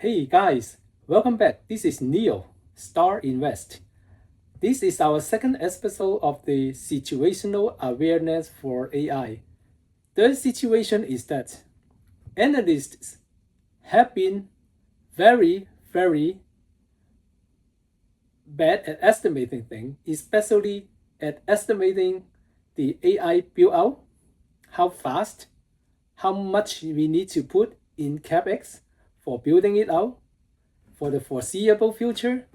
Hey guys, welcome back. This is Neo, Star Invest. This is our second episode of the Situational Awareness for AI. The situation is that analysts have been very bad at estimating things, especially at estimating the AI build out, how fast, how much we need to put in Capex for building it out for the foreseeable future,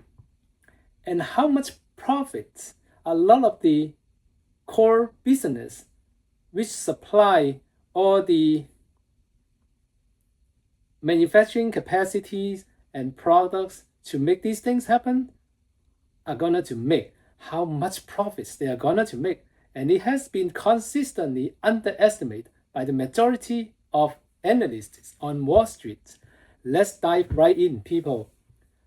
and how much profits a lot of the core business which supply all the manufacturing capacities and products to make these things happen are gonna to make, how much profits they are gonna to make. And it has been consistently underestimated by the majority of analysts on Wall Street. Let's dive right in, people.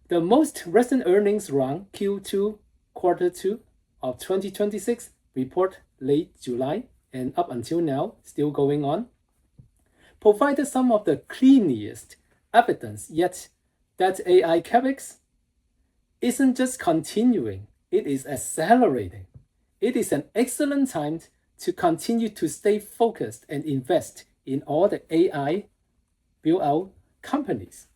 The most recent earnings round, Q2, quarter 2 of 2026, report late July and up until now, still going on, provided some of the cleanest evidence yet that AI Capex isn't just continuing, it is accelerating. It is an excellent time to continue to stay focused and invest in all the AI build-out companies.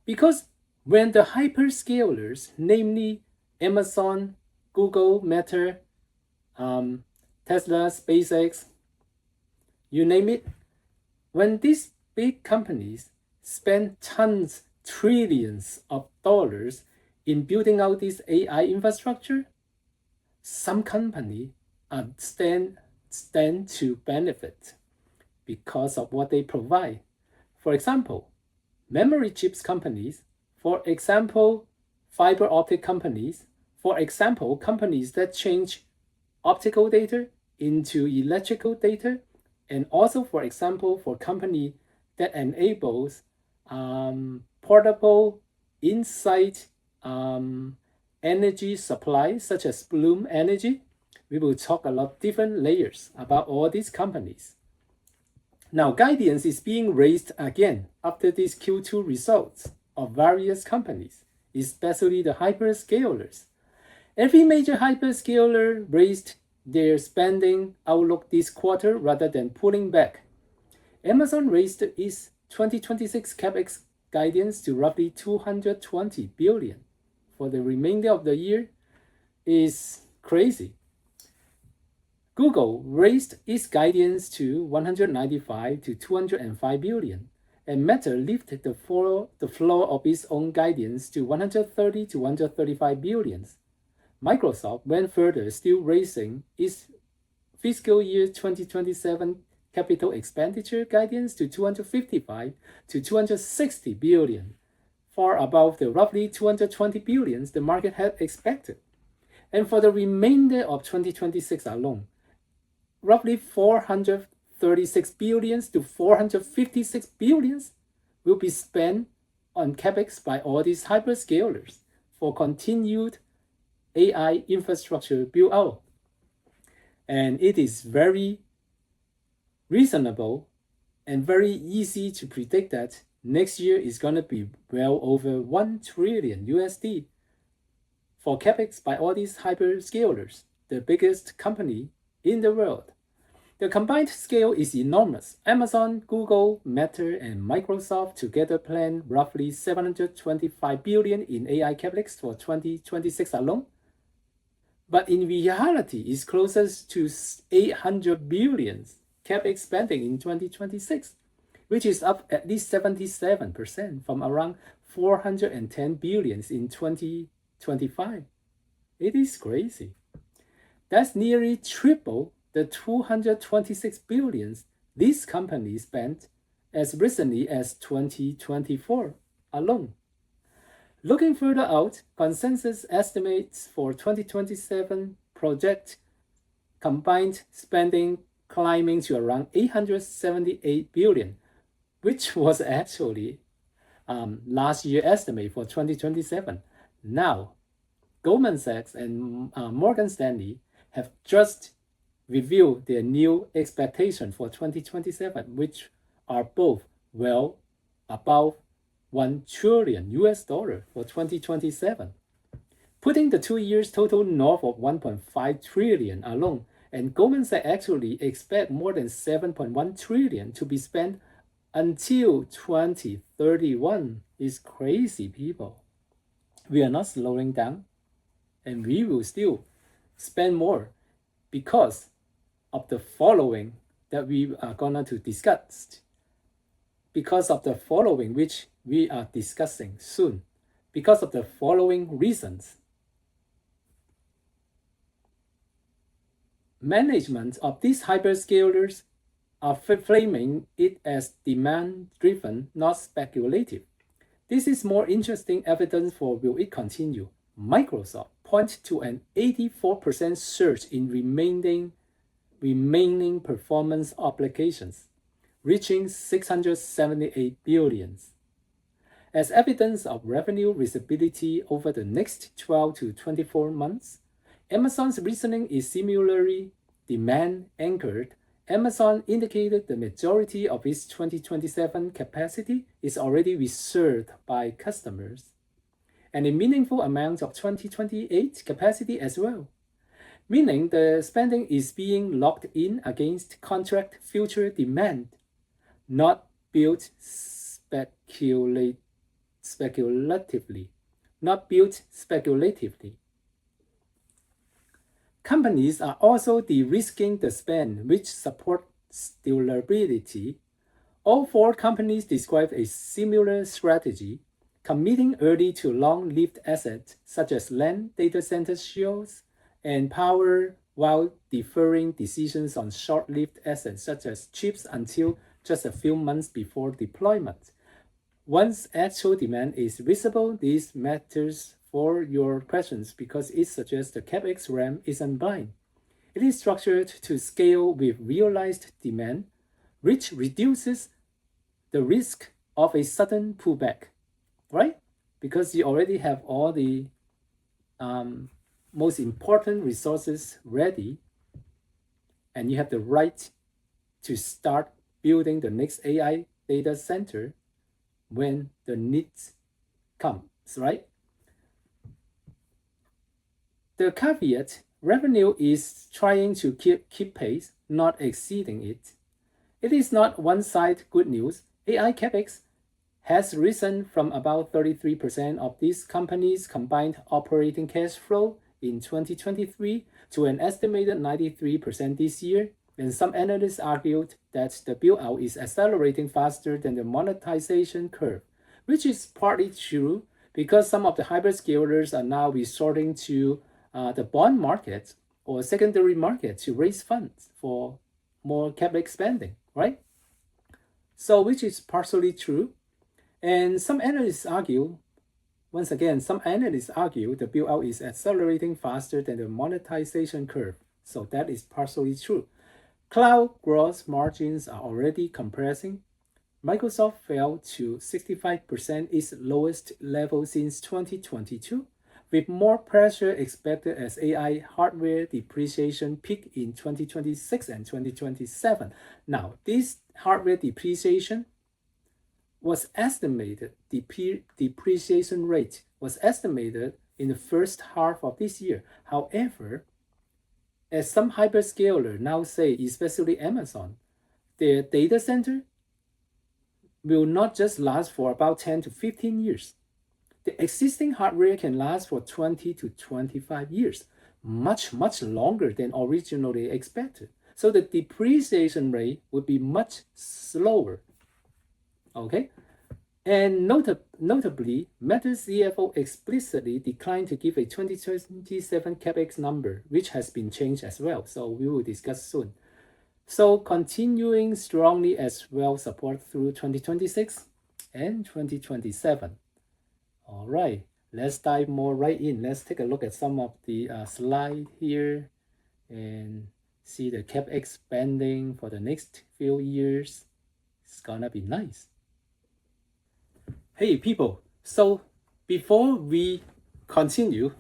Because when the hyperscalers, namely Amazon, Google, Meta, Tesla, SpaceX, you name it, when these big companies spend tons, trillions of dollars in building out this AI infrastructure, some company stand to benefit because of what they provide. For example, memory chips companies, for example, fiber optic companies, for example, companies that change optical data into electrical data, and also, for example, for company that enables portable insight energy supply, such as Bloom Energy. We will talk a lot different layers about all these companies. Now, guidance is being raised again after these Q2 results of various companies, especially the hyperscalers. Every major hyperscaler raised their spending outlook this quarter rather than pulling back. Amazon raised its 2026 Capex guidance to roughly $220 billion for the remainder of the year. Is crazy. Google raised its guidance to 195 to 205 billion, and Meta lifted the floor of its own guidance to 130 to 135 billions. Microsoft went further, still raising its fiscal year 2027 capital expenditure guidance to 255 to 260 billion, far above the roughly 220 billions the market had expected. And for the remainder of 2026 alone, roughly 436 billions to 456 billions will be spent on Capex by all these hyperscalers for continued AI infrastructure build out. And it is very reasonable and very easy to predict that next year is going to be well over 1 trillion USD for Capex by all these hyperscalers, the biggest company in the world. The combined scale is enormous. Amazon, Google, Meta, and Microsoft together plan roughly 725 billion in AI Capex for 2026 alone. But in reality, it's closer to 800 billion Capex spending in 2026, which is up at least 77% from around 410 billion in 2025. It is crazy. That's nearly triple the 226 billion these companies spent as recently as 2024 alone. Looking further out, consensus estimates for 2027 project combined spending climbing to around 878 billion, which was actually last year estimate for 2027. Now, Goldman Sachs and Morgan Stanley have just revealed their new expectation for 2027, which are both well above 1 trillion US dollar for 2027, putting the 2 years total north of 1.5 trillion alone. And Goldman Sachs actually expect more than 7.1 trillion to be spent until 2031. Is crazy, people. We are not slowing down, and we will still spend more because of the following that we are going to discuss. Because of the following, which we are discussing soon. Because of the following reasons. Management of these hyperscalers are framing it as demand-driven, not speculative. This is more interesting evidence for will it continue. Microsoft points to an 84% surge in remaining performance obligations, reaching 678 billion. As evidence of revenue visibility over the next 12 to 24 months, Amazon's reasoning is similarly demand-anchored. Amazon indicated the majority of its 2027 capacity is already reserved by customers, and a meaningful amount of 2028 capacity as well, meaning the spending is being locked in against contract future demand, not built speculatively. Companies are also de-risking the spend, which supports durability. All four companies describe a similar strategy, committing early to long-lived assets such as land, data center shields, and power, while deferring decisions on short-lived assets such as chips until just a few months before deployment. Once actual demand is visible, this matters for your questions because it suggests the Capex ramp isn't blind. It is structured to scale with realized demand, which reduces the risk of a sudden pullback, right? Because you already have all the most important resources ready, and you have the right to start building the next AI data center when the needs comes, right? The caveat, revenue is trying to keep pace, not exceeding it. It is not one-side good news. AI Capex has risen from about 33% of these companies' combined operating cash flow in 2023 to an estimated 93% this year, and some analysts argued that the build-out is accelerating faster than the monetization curve, which is partly true because some of the hyperscalers are now resorting to the bond market or secondary market to raise funds for more capital spending, right? So, which is partially true. And some analysts argue, once again, the build-out is accelerating faster than the monetization curve. So that is partially true. Cloud gross margins are already compressing. Microsoft fell to 65%, its lowest level since 2022, with more pressure expected as AI hardware depreciation peak in 2026 and 2027. Now, this hardware depreciation was estimated, depreciation rate was estimated in the first half of this year. However, as some hyperscaler now say, especially Amazon, their data center will not just last for about 10 to 15 years. The existing hardware can last for 20 to 25 years, much longer than originally expected. So the depreciation rate would be much slower. Okay? And notably, Meta's CFO explicitly declined to give a 2027 Capex number, which has been changed as well. So we will discuss soon. So continuing strongly as well support through 2026 and 2027. All right, let's dive more right in. Let's take a look at some of the slide here and see the Capex spending for the next few years. It's gonna be nice. Hey people, so before we continue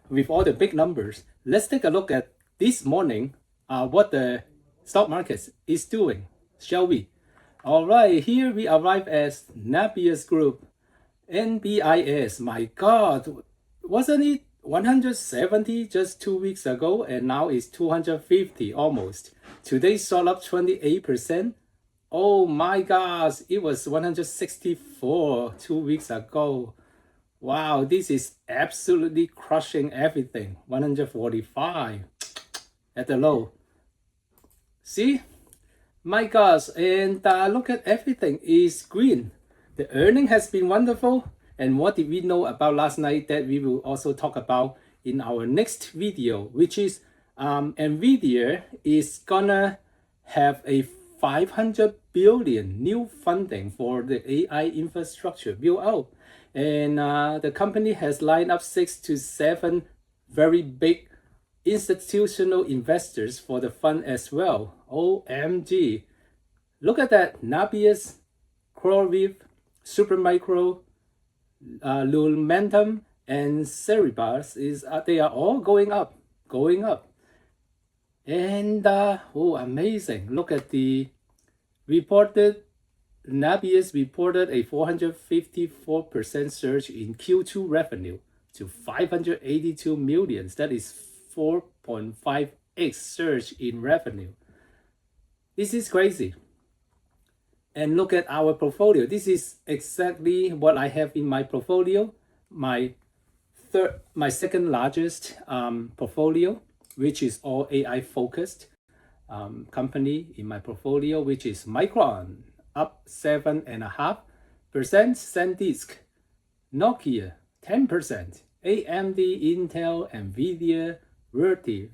with all the big numbers, let's take a look at this morning what the stock market is doing, shall we? All right, here we arrive as Napiers Group. NBIS, my God, wasn't it 170 just 2 weeks ago, and now it's 250 almost. Today sold up 28%. Oh my gosh, it was 164 2 weeks ago. Wow, this is absolutely crushing everything. 145 at the low. See? My gosh, and look at everything is green. The earning has been wonderful. And what did we know about last night that we will also talk about in our next video, which is NVIDIA is gonna have a 500 billion new funding for the AI infrastructure build out. And the company has lined up 6 to 7 very big institutional investors for the fund as well. OMG. Look at that. Nabius, CoreWeave, Supermicro, Lumentum, and Cerebras they are all going up, going up. And oh, amazing. Look at the reported Nabius reported a 454% surge in Q2 revenue to 582 million. That is 4.5x surge in revenue. This is crazy. And look at our portfolio. This is exactly what I have in my portfolio. My second largest portfolio, which is all AI focused company in my portfolio, which is Micron, up 7.5%, SanDisk, Nokia, 10%, AMD, Intel, Nvidia, Vertiv,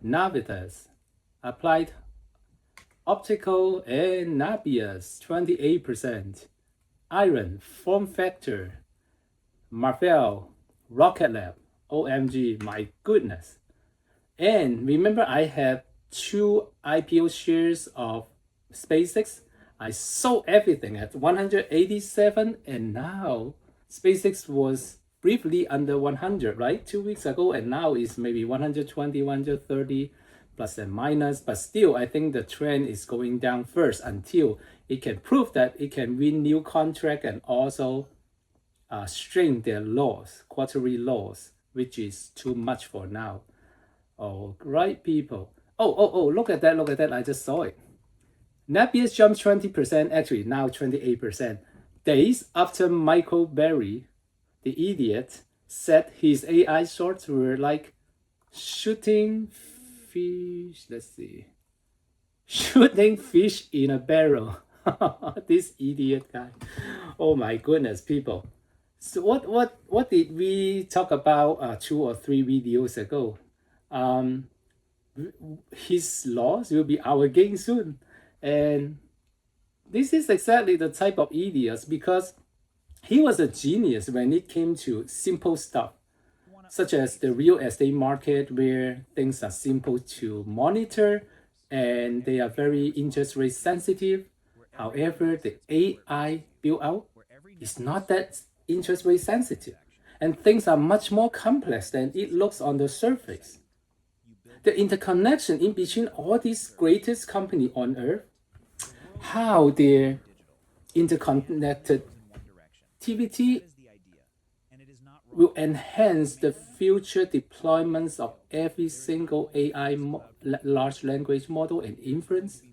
Navitas, Applied Optical, and Nabius, 28%, Iron, Form Factor, Marvell, Rocket Lab, OMG, my goodness. And remember, I had 2 IPO shares of SpaceX. I sold everything at 187, and now SpaceX was briefly under 100, right? 2 weeks ago, and now it's maybe 120, 130 plus and minus. But still, I think the trend is going down first until it can prove that it can win new contract and also shrink their loss, quarterly loss, which is too much for now. All right, people. Oh, look at that, look at that. I just saw it. Napier jumped 20%, actually now 28%. Days after Michael Berry, the idiot, said his AI shorts were like shooting fish. Let's see. Shooting fish in a barrel. This idiot guy. Oh my goodness, people. So what did we talk about 2 or 3 videos ago? His loss will be our gain soon. And this is exactly the type of idiots, because he was a genius when it came to simple stuff, such as the real estate market, where things are simple to monitor and they are very interest rate sensitive. However, the AI build out is not that interest rate sensitive, and things are much more complex than it looks on the surface. The interconnection in between all these greatest companies on earth, how their interconnected activity will enhance the future deployments of every single AI large language model and inference.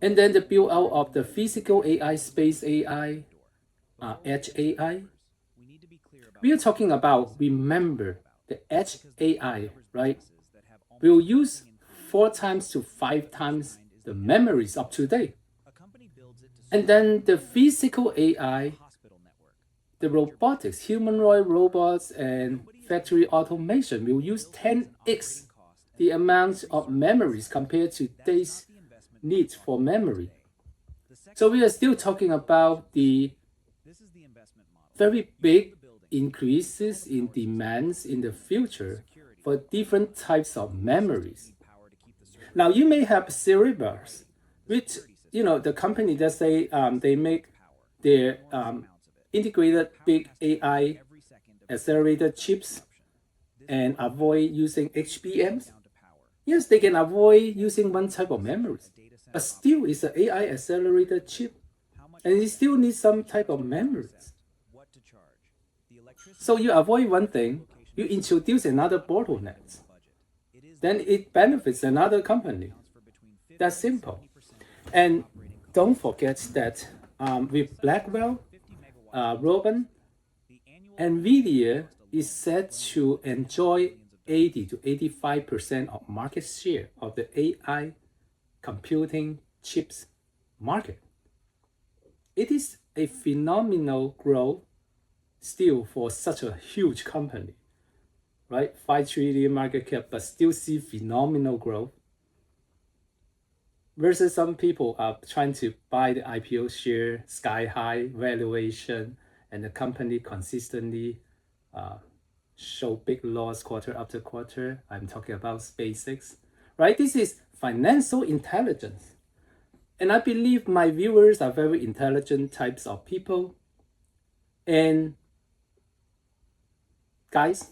And then the build out of the physical AI, space AI, edge AI. We are talking about, remember, the edge AI, right? We'll use 4 times to 5 times the memories of today. And then the physical AI, the robotics, humanoid robots, and factory automation will use 10x the amount of memories compared to today's needs for memory. So we are still talking about the very big increases in demands in the future for different types of memories. Now you may have Cerebras, which the company that say they make their integrated big AI accelerated chips and avoid using HBMs. Yes, they can avoid using one type of memories, but still it's an AI accelerated chip. and it still needs some type of memories. So you avoid one thing, you introduce another bottleneck, then it benefits another company. That's simple. And don't forget that with Blackwell, Robin, NVIDIA is set to enjoy 80 to 85% of market share of the AI computing chips market. It is a phenomenal growth still for such a huge company, right? 5 trillion market cap, but still see phenomenal growth. Versus some people are trying to buy the IPO share, sky high valuation, and the company consistently show big loss quarter after quarter. I'm talking about SpaceX, right? This is financial intelligence. And I believe my viewers are very intelligent types of people. And guys,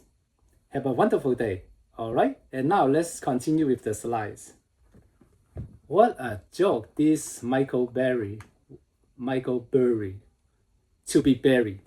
have a wonderful day. All right. And now let's continue with the slides. What a joke, this Michael Burry, to be buried.